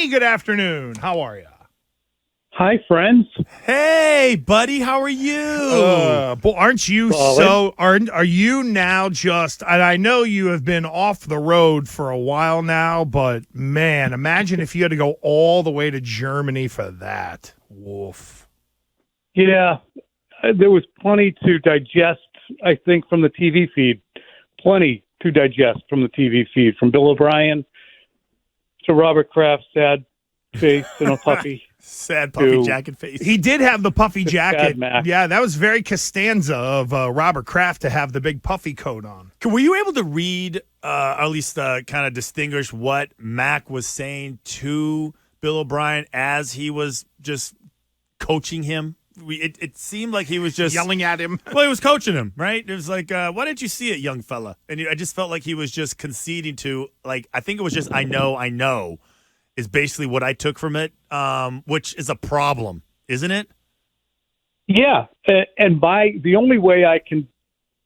Kenny, good afternoon. How are you? Hi, friends. Hey, buddy, how are you? Boy, aren't you are you now just, and I know you have been off the road for a while now, but man, imagine if you had to go all the way to Germany for that. Woof. Yeah, there was plenty to digest, I think, from the TV feed. Plenty to digest from the TV feed, from Bill O'Brien to Robert Kraft's sad face and a puppy. Sad puffy jacket face. He did have the puffy jacket. Mac. Yeah, that was very Costanza of Robert Kraft to have the big puffy coat on. Were you able to read, or at least kind of distinguish what Mac was saying to Bill O'Brien as he was just coaching him? It seemed like he was just yelling at him. Well, he was coaching him, right? It was like, why didn't you see it, young fella? And I just felt like he was just conceding to, like, I think it was just, I know, is basically what I took from it, which is a problem, isn't it? Yeah, and the only way I can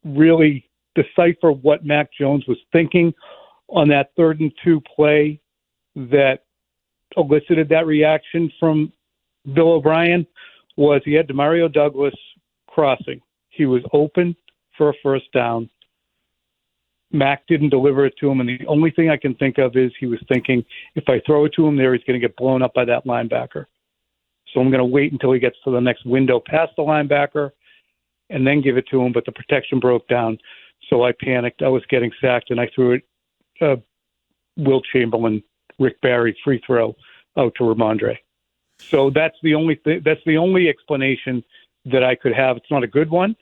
really decipher what Mac Jones was thinking on that 3rd and 2 play that elicited that reaction from Bill O'Brien was he had Demario Douglas crossing. He was open for a first down. Mac didn't deliver it to him, and the only thing I can think of is he was thinking, if I throw it to him there, he's going to get blown up by that linebacker. So I'm going to wait until he gets to the next window past the linebacker and then give it to him, but the protection broke down. So I panicked. I was getting sacked, and I threw it Will Chamberlain, Rick Barry free throw out to Ramondre. So that's the only explanation that I could have. It's not a good one,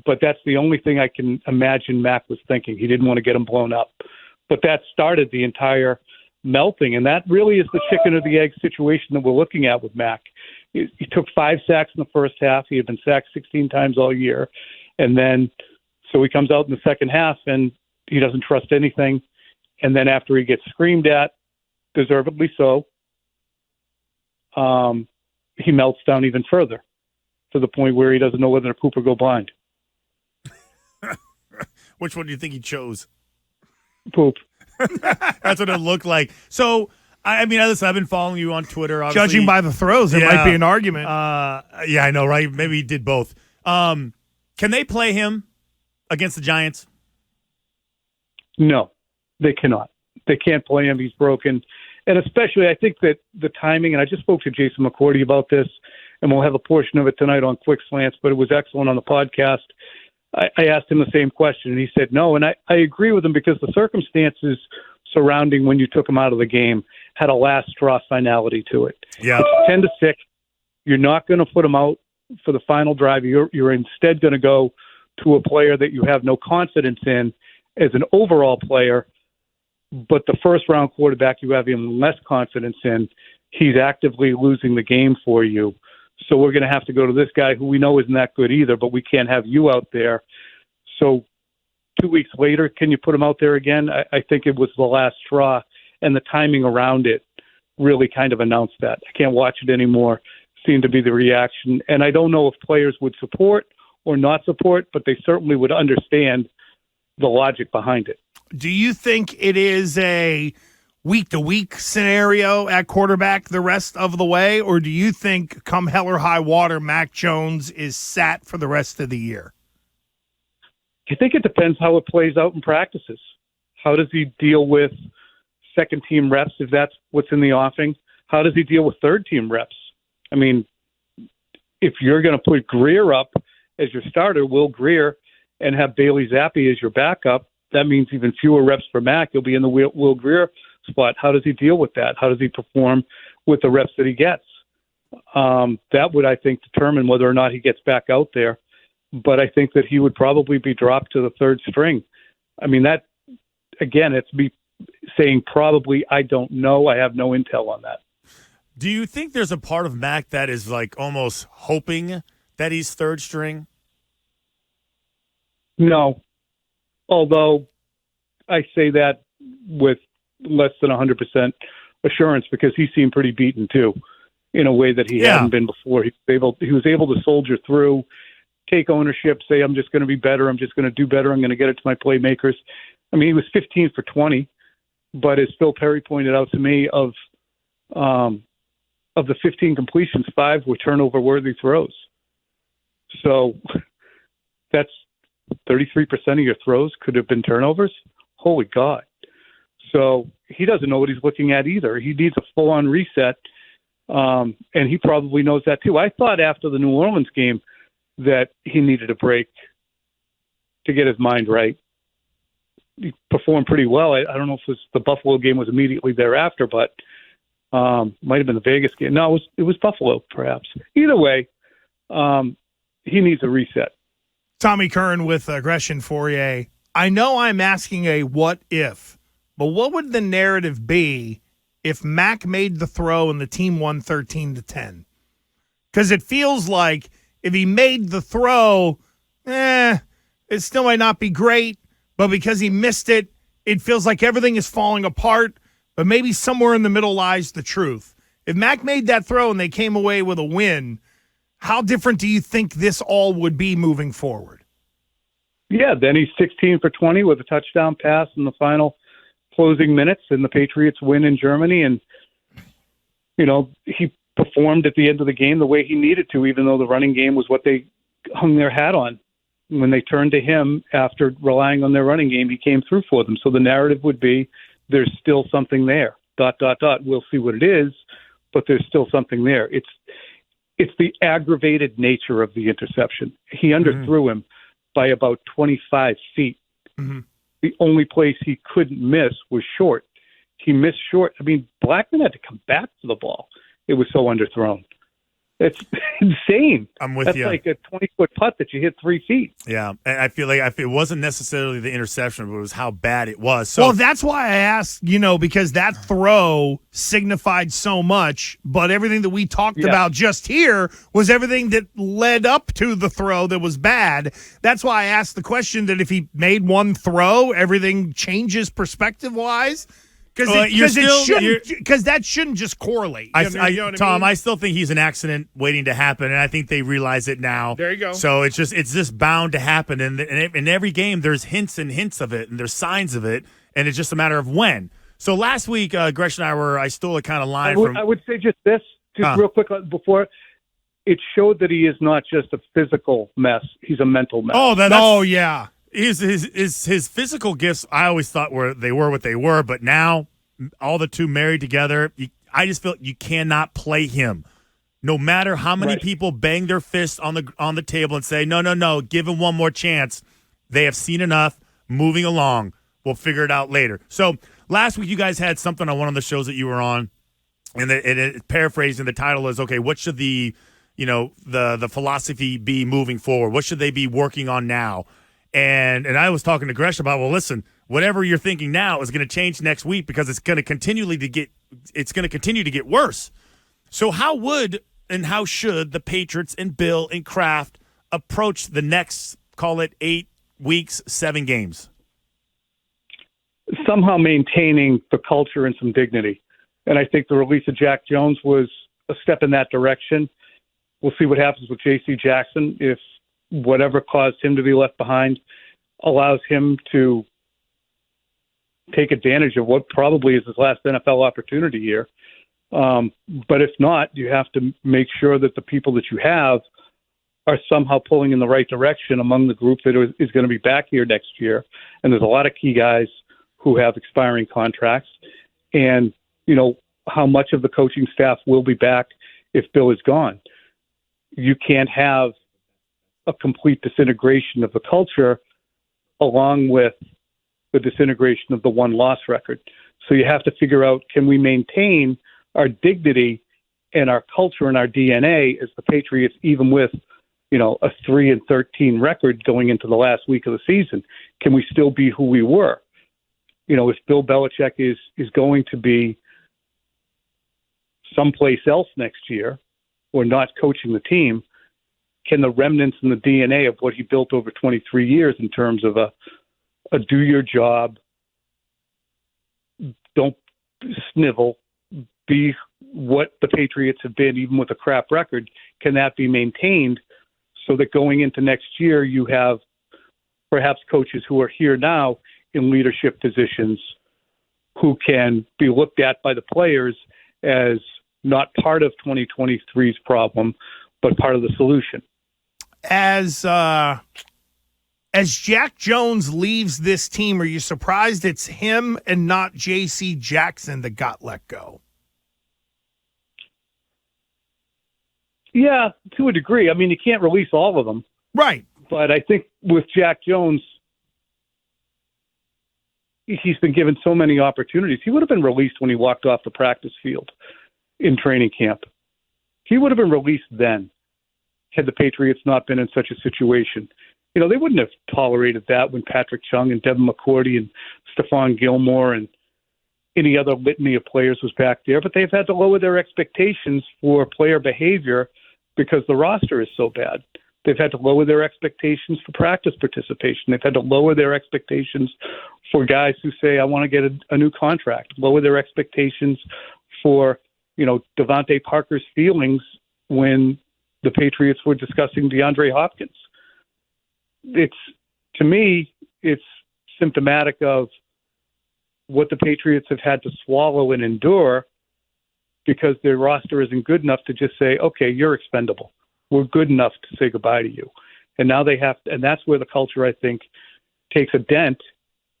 but that's the only thing I can imagine Mac was thinking. He didn't want to get him blown up. But that started the entire melting, and that really is the chicken or the egg situation that we're looking at with Mac. He took 5 sacks in the first half. He had been sacked 16 times all year. And then so he comes out in the second half, and he doesn't trust anything. And then after he gets screamed at, deservedly so, he melts down even further to the point where he doesn't know whether to poop or go blind. Which one do you think he chose? Poop. That's what it looked like. So, I mean, listen, I've been following you on Twitter. Obviously. Judging by the throws, it might be an argument. Yeah, I know, right? Maybe he did both. Can they play him against the Giants? No, they cannot. They can't play him. He's broken. And especially, I think that the timing, and I just spoke to Jason McCourty about this, and we'll have a portion of it tonight on Quick Slants, but it was excellent on the podcast. I asked him the same question, and he said no. And I agree with him because the circumstances surrounding when you took him out of the game had a last straw finality to it. Yeah. It's 10-6. You're not going to put him out for the final drive. You're instead going to go to a player that you have no confidence in as an overall player, but the first-round quarterback you have even less confidence in, he's actively losing the game for you. So we're going to have to go to this guy who we know isn't that good either, but we can't have you out there. So 2 weeks later, can you put him out there again? I think it was the last straw, and the timing around it really kind of announced that. I can't watch it anymore. Seemed to be the reaction. And I don't know if players would support or not support, but they certainly would understand the logic behind it. Do you think it is a week-to-week scenario at quarterback the rest of the way, or do you think come hell or high water, Mac Jones is sat for the rest of the year? I think it depends how it plays out in practices. How does he deal with second-team reps, if that's what's in the offing? How does he deal with third-team reps? I mean, if you're going to put Greer up as your starter, Will Greer, and have Bailey Zappi as your backup, that means even fewer reps for Mac. You'll be in the Will Greer spot. How does he deal with that? How does he perform with the reps that he gets? That would, I think, determine whether or not he gets back out there. But I think that he would probably be dropped to the third string. I mean, that, again, it's me saying probably. I don't know. I have no intel on that. Do you think there's a part of Mac that is like almost hoping that he's third string? No. Although I say that with less than 100% assurance because he seemed pretty beaten too, in a way that he hadn't been before. He was able to soldier through, take ownership, say, I'm just going to be better. I'm just going to do better. I'm going to get it to my playmakers. I mean, he was 15 for 20, but as Phil Perry pointed out to me, of of the 15 completions, 5 were turnover-worthy throws. So that's 33% of your throws could have been turnovers. Holy God. So he doesn't know what he's looking at either. He needs a full-on reset, and he probably knows that too. I thought after the New Orleans game that he needed a break to get his mind right. He performed pretty well. I don't know if the Buffalo game was immediately thereafter, but might have been the Vegas game. No, it was Buffalo, perhaps. Either way, he needs a reset. Tommy Curran with Aggression Fourier. I know I'm asking a what if, but what would the narrative be if Mac made the throw and the team won 13-10? Because it feels like if he made the throw, it still might not be great, but because he missed it, it feels like everything is falling apart, but maybe somewhere in the middle lies the truth. If Mac made that throw and they came away with a win, how different do you think this all would be moving forward? Yeah, then he's 16 for 20 with a touchdown pass in the final closing minutes, and the Patriots win in Germany. And, he performed at the end of the game the way he needed to, even though the running game was what they hung their hat on. When they turned to him after relying on their running game, he came through for them. So the narrative would be there's still something there, ... We'll see what it is, but there's still something there. It's the aggravated nature of the interception. He underthrew him by about 25 feet. Mm-hmm. The only place he couldn't miss was short. He missed short. I mean, Blackman had to come back to the ball. It was so underthrown. It's insane. I'm with That's you. That's like a 20-foot putt that you hit 3 feet. Yeah, and I feel like it wasn't necessarily the interception, but it was how bad it was. So, well, that's why I asked, because that throw signified so much, but everything that we talked about just here was everything that led up to the throw that was bad. That's why I asked the question that if he made one throw, everything changes perspective-wise. Because that shouldn't just correlate. Tom, I still think he's an accident waiting to happen, and I think they realize it now. There you go. So it's just bound to happen, and in every game there's hints and hints of it, and there's signs of it, and it's just a matter of when. So last week, Gresh and I stole a kind of line I would say just this, real quick before. It showed that he is not just a physical mess; he's a mental mess. Yeah. His physical gifts, I always thought they were what they were, but now all the two married together, I just feel you cannot play him. No matter how many people bang their fists on the table and say, no, give him one more chance. They have seen enough. Moving along. We'll figure it out later. So last week you guys had something on one of the shows that you were on, and paraphrasing, the title is, okay, what should the philosophy be moving forward? What should they be working on now? And I was talking to Gresh about, well, listen, whatever you're thinking now is going to change next week because it's going to continue to get worse. So how would and how should the Patriots and Bill and Kraft approach the next, call it 8 weeks, 7 games? Somehow maintaining the culture and some dignity. And I think the release of Jack Jones was a step in that direction. We'll see what happens with J.C. Jackson if whatever caused him to be left behind allows him to take advantage of what probably is his last NFL opportunity here. But if not, you have to make sure that the people that you have are somehow pulling in the right direction among the group that is going to be back here next year. And there's a lot of key guys who have expiring contracts. And, how much of the coaching staff will be back if Bill is gone? You can't have a complete disintegration of the culture along with the disintegration of the one-loss record. So you have to figure out, can we maintain our dignity and our culture and our DNA as the Patriots, even with, a 3-13 record going into the last week of the season? Can we still be who we were? If Bill Belichick is going to be someplace else next year or not coaching the team, can the remnants in the DNA of what he built over 23 years in terms of a do your job, don't snivel, be what the Patriots have been even with a crap record, can that be maintained so that going into next year you have perhaps coaches who are here now in leadership positions who can be looked at by the players as not part of 2023's problem, but part of the solution. As Jack Jones leaves this team, are you surprised it's him and not J.C. Jackson that got let go? Yeah, to a degree. I mean, you can't release all of them. Right. But I think with Jack Jones, he's been given so many opportunities. He would have been released when he walked off the practice field in training camp. He would have been released then had the Patriots not been in such a situation. You know, they wouldn't have tolerated that when Patrick Chung and Devin McCourty and Stephon Gilmore and any other litany of players was back there. But they've had to lower their expectations for player behavior because the roster is so bad. They've had to lower their expectations for practice participation. They've had to lower their expectations for guys who say, I want to get a new contract, lower their expectations for, Devontae Parker's feelings when the Patriots were discussing DeAndre Hopkins. To me, it's symptomatic of what the Patriots have had to swallow and endure because their roster isn't good enough to just say, okay, you're expendable. We're good enough to say goodbye to you. And now they have, and that's where the culture, I think, takes a dent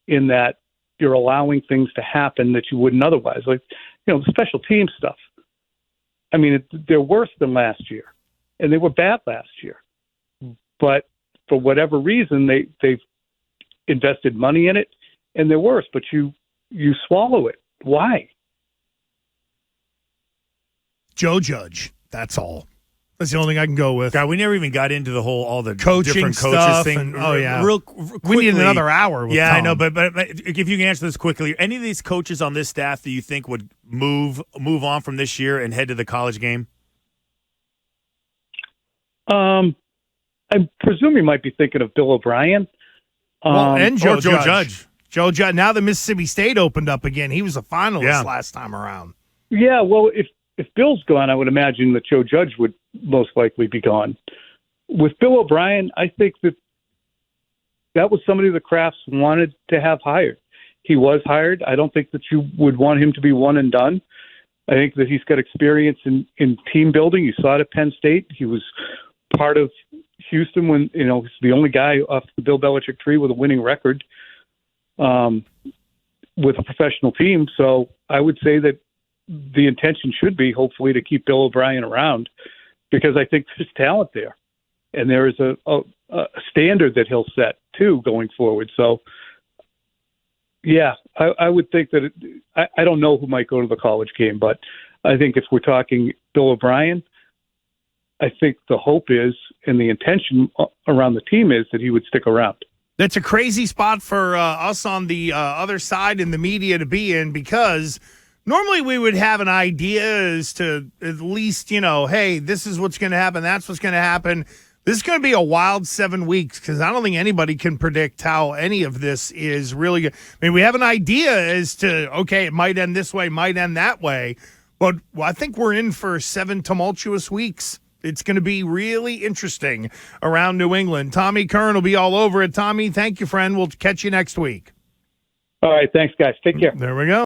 in that you're allowing things to happen that you wouldn't otherwise. Like, the special team stuff. I mean, they're worse than last year, and they were bad last year. But for whatever reason, they've invested money in it, and they're worse. But you swallow it. Why? Joe Judge. That's all. That's the only thing I can go with. God, we never even got into all the coaching different coaches stuff thing. And, oh yeah, real quickly, we need another hour. With yeah, Tom. I know, but if you can answer this quickly, any of these coaches on this staff that you think would move on from this year and head to the college game? I presume you might be thinking of Bill O'Brien. And Joe Judge. Joe Judge. Now the Mississippi State opened up again. He was a finalist last time around. Yeah, well, if Bill's gone, I would imagine that Joe Judge would most likely be gone. With Bill O'Brien, I think that was somebody the Crafts wanted to have hired. He was hired. I don't think that you would want him to be one and done. I think that he's got experience in team building. You saw it at Penn State. He was part of Houston when, he's the only guy off the Bill Belichick tree with a winning record with a professional team. So I would say that the intention should be hopefully to keep Bill O'Brien around because I think there's talent there. And there is a standard that he'll set, too, going forward. So, yeah, I would think that I don't know who might go to the college game, but I think if we're talking Bill O'Brien, I think the hope is and the intention around the team is that he would stick around. That's a crazy spot for us on the other side in the media to be in because normally we would have an idea as to at least, hey, this is what's going to happen. That's what's going to happen. This is going to be a wild 7 weeks because I don't think anybody can predict how any of this is really good. I mean, we have an idea as to, okay, it might end this way, might end that way. But I think we're in for 7 tumultuous weeks. It's going to be really interesting around New England. Tommy Curran will be all over it. Tommy, thank you, friend. We'll catch you next week. All right. Thanks, guys. Take care. There we go.